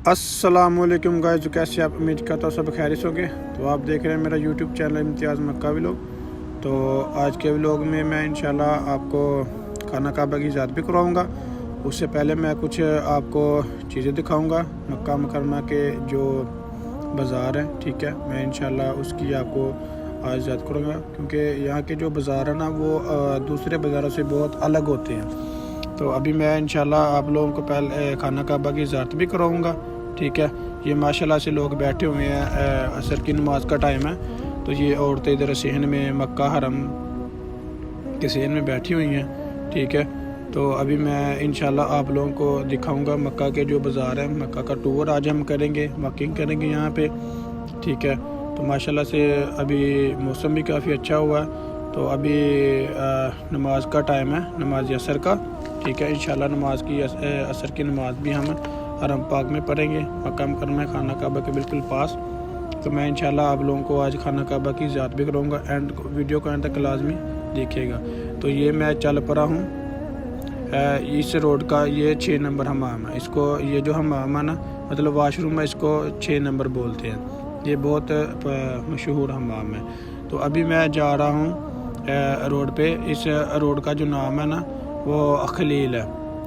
अस्सलामुअलैकुम गाइस, कैसे आप? उम्मीद करता हूँ सब खैरियत होंगे। तो आप देख रहे हैं मेरा यूट्यूब चैनल इम्तियाज़ मक्का व्लॉग। तो आज के व्लॉग में मैं इंशाल्लाह आपको खाना काबा की ज़ियारत भी करवाऊँगा। उससे पहले मैं कुछ आपको चीज़ें दिखाऊँगा मक्का मुकरमा के जो बाज़ार है, ठीक है। मैं इंशाल्लाह उसकी आपको आज ज़ियारत करूँगा, क्योंकि यहाँ के जो बाज़ार है ना वो दूसरे बाज़ारों से बहुत अलग होते हैं। तो अभी मैं इंशाल्लाह आप लोगों को पहले खाना काबा की ज़ियारत भी कराऊँगा, ठीक है। ये माशाल्लाह से लोग बैठे हुए हैं, असर की नमाज का टाइम है। तो ये औरतें इधर सहन में मक्का हरम के सहन में बैठी हुई हैं, ठीक है। तो अभी मैं इंशाल्लाह आप लोगों को दिखाऊंगा मक्का के जो बाज़ार है। मक्का का टूर आज हम करेंगे, वॉकिंग करेंगे यहाँ पे, ठीक है। तो माशाल्लाह से अभी मौसम भी काफ़ी अच्छा हुआ है। तो अभी नमाज का टाइम है, नमाज असर का, ठीक है। इंशाल्लाह नमाज की असर की नमाज भी हम हरम पाक में पढ़ेंगे, मक्का मुकरमा खाना काबा के बिल्कुल पास। तो मैं इंशाल्लाह आप लोगों को आज खाना काबा की ज़ियारत भी करूँगा। एंड वीडियो को एंड तक लाजमी देखिएगा। तो ये मैं चल पड़ा हूँ इस रोड का, ये 6 नंबर हमाम है। इसको ये जो हमाम है ना, मतलब वाशरूम है, इसको 6 नंबर बोलते हैं। ये बहुत मशहूर हमाम है। तो अभी मैं जा रहा हूँ रोड पे। इस रोड का जो नाम है ना वो खलील है,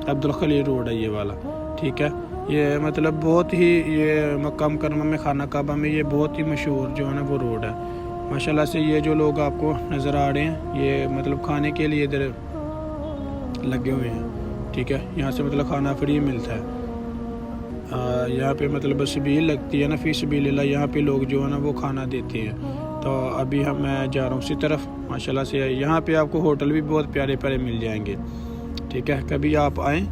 अब्दुल खलील रोड है ये वाला, ठीक है। ये मतलब बहुत ही, ये मक्का मुकरमा में खाना काबा में ये बहुत ही मशहूर जो है ना वो रोड है। माशाल्लाह से ये जो लोग आपको नज़र आ रहे हैं ये मतलब खाने के लिए इधर लगे हुए हैं, ठीक है। यहाँ से मतलब खाना फ्री मिलता है। यहाँ पे मतलब सबील लगती है ना, फ़ी सबीलिल्लाह, यहाँ पे लोग जो है ना वो खाना देते हैं। तो अभी मैं जा रहा हूँ उसी तरफ। माशाल्लाह से यहाँ पे आपको होटल भी बहुत प्यारे प्यारे मिल जाएंगे, ठीक है। कभी आप आएँ,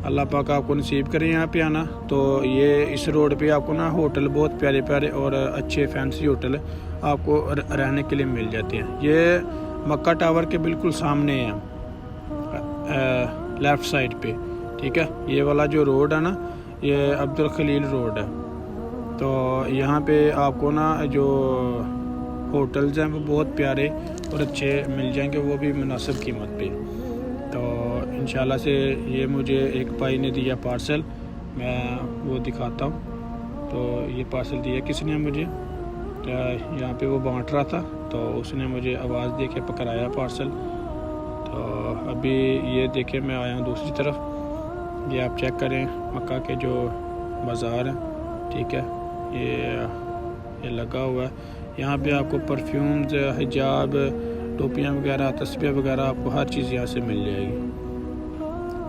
अल्लाह पाक आपको नसीब करें यहाँ पे आना। तो ये इस रोड पे आपको ना होटल बहुत प्यारे प्यारे और अच्छे फैंसी होटल आपको रहने के लिए मिल जाते हैं। ये मक्का टावर के बिल्कुल सामने है, लेफ़्ट साइड पे, ठीक है। ये वाला जो रोड है ना ये अब्दुल खलील रोड है। तो यहाँ पे आपको ना जो होटल्स हैं वो बहुत प्यारे और अच्छे मिल जाएंगे, वो भी मुनासिब कीमत पे। तो इंशाल्लाह से ये मुझे एक भाई ने दिया पार्सल, मैं वो दिखाता हूँ। तो ये पार्सल दिया किसने मुझे, तो यहाँ पे वो बांट रहा था, तो उसने मुझे आवाज़ दे के पकड़ाया पार्सल। तो अभी ये देखे मैं आया हूँ दूसरी तरफ। ये आप चेक करें मक्का के जो बाज़ार है, ठीक है। ये लगा हुआ है। यहाँ पे आपको परफ्यूम्स, हिजाब, टोपियाँ वगैरह, तस्बीह वगैरह, आपको हर चीज़ यहाँ से मिल जाएगी,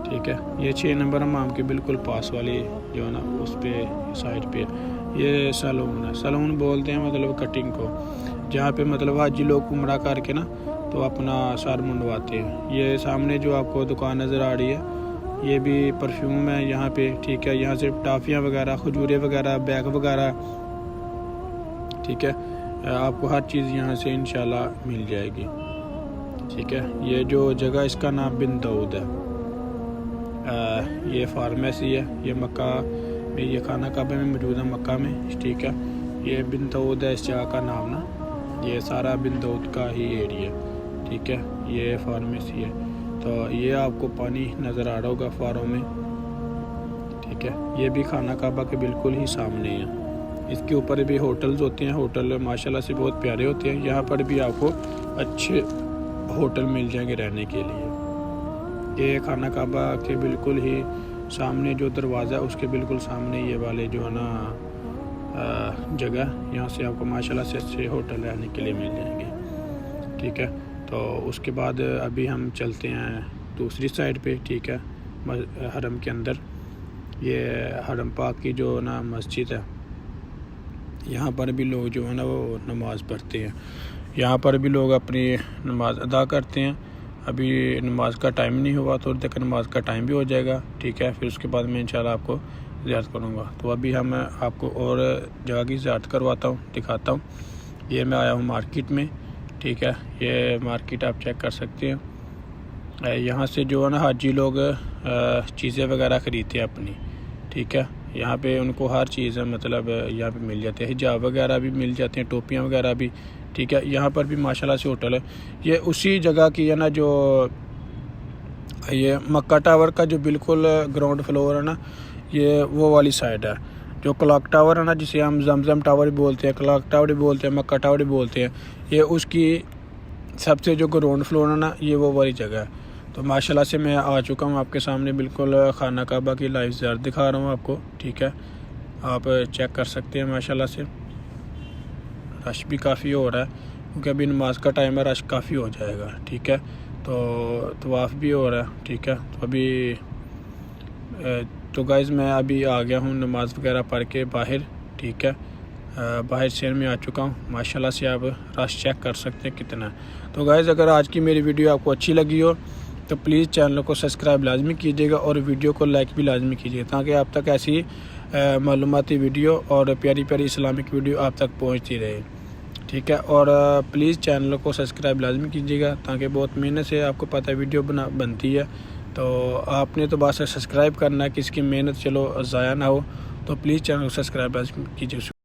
ठीक है। ये 6 नंबर हमाम के बिल्कुल पास वाली जो है ना उस पे साइड पे ये सैलून है। सैलून बोलते हैं मतलब कटिंग को, जहाँ पे मतलब हाजी लोग उम्रा करके ना तो अपना सर मुंडवाते हैं। ये सामने जो आपको दुकान नज़र आ रही है ये भी परफ्यूम है यहाँ पे, ठीक है। यहाँ से टाफ़ियाँ वगैरह, खजूरें वगैरह, बैग वगैरह, ठीक है। आपको हर चीज़ यहाँ से इंशाल्लाह मिल जाएगी, ठीक है। ये जो जगह इसका नाम बिन दाऊद है। ये फार्मेसी है, ये मक्का में, ये खाना काबे में मौजूद है मक्का में, ठीक है। ये बिन दाऊद है इस जगह का नाम ना, ये सारा बिन दाऊद का ही एरिया, ठीक है। ये फार्मेसी है। तो ये आपको पानी नज़र आ रहा होगा फारों में, ठीक है। ये भी खाना काबा के बिल्कुल ही सामने है। इसके ऊपर भी होटल्स होते हैं, होटल माशाल्लाह से बहुत प्यारे होते हैं। यहाँ पर भी आपको अच्छे होटल मिल जाएंगे रहने के लिए। ये खाना काबा के बिल्कुल ही सामने जो दरवाज़ा है उसके बिल्कुल सामने ये वाले जो है ना जगह, यहाँ से आपको माशाल्लाह से अच्छे होटल रहने के लिए मिल जाएंगे, ठीक है। तो उसके बाद अभी हम चलते हैं दूसरी साइड पे, ठीक है, हरम के अंदर। ये हरम पाक की जो ना मस्जिद है, यहाँ पर भी लोग जो है ना वो नमाज़ पढ़ते हैं। यहाँ पर भी लोग अपनी नमाज़ अदा करते हैं। अभी नमाज का टाइम नहीं हुआ, थोड़ी देर नमाज का टाइम भी हो जाएगा, ठीक है। फिर उसके बाद मैं इंशाल्लाह आपको ज़ियारत करूँगा। तो अभी हम आपको और जगह की ज़ियारत करवाता हूँ, दिखाता हूँ। ये मैं आया हूँ मार्केट में, ठीक है। ये मार्केट आप चेक कर सकते हैं। यहाँ से जो है ना हाजी लोग चीज़ें वगैरह ख़रीदते हैं अपनी, ठीक है। यहाँ पे उनको हर चीज़ मतलब यहाँ पे मिल जाती है, हिजाब वगैरह भी मिल जाते हैं, टोपियाँ वगैरह भी, ठीक है। यहाँ पर भी माशाल्लाह से होटल है। ये उसी जगह की है ना जो ये मक्का टावर का जो बिल्कुल ग्राउंड फ्लोर है ना, ये वो वाली साइड है। जो क्लॉक टावर है ना, जिसे हम जमजम टावर भी बोलते हैं, क्लॉक टावर भी बोलते हैं, मक्का टावर भी बोलते हैं, ये उसकी सबसे जो ग्राउंड फ्लोर है ना, ये वो वाली जगह है। तो माशाल्लाह से मैं आ चुका हूँ आपके सामने, बिल्कुल खाना काबा की लाइव ज़ियारत दिखा रहा हूँ आपको। ठीक है, आप चेक कर सकते हैं। माशाल्लाह से रश भी काफ़ी हो रहा है, क्योंकि अभी नमाज का टाइम है, रश काफ़ी हो जाएगा। ठीक है, तो तवाफ़ भी हो रहा है। ठीक है, तो अभी तो गाइज़ मैं अभी आ गया हूँ नमाज वगैरह पढ़ के बाहर। ठीक है, बाहर शहर में आ चुका हूँ। माशाल्लाह से आप रश चेक कर सकते हैं कितना है। तो गाइज़ अगर आज की मेरी वीडियो आपको अच्छी लगी हो तो प्लीज़ चैनल को सब्सक्राइब लाजमी कीजिएगा और वीडियो को लाइक भी लाजमी कीजिएगा, ताकि आप तक ऐसी मालूमाती वीडियो और प्यारी प्यारी इस्लामिक वीडियो आप तक पहुँचती रहे। ठीक है, और प्लीज़ चैनल को सब्सक्राइब लाजमी कीजिएगा, ताकि बहुत मेहनत से आपको पता है वीडियो बनती है। तो आपने तो बस सब्सक्राइब करना है कि इसकी मेहनत चलो ज़ाया ना हो। तो प्लीज़ चैनल को सब्सक्राइब लाजमी कीजिए।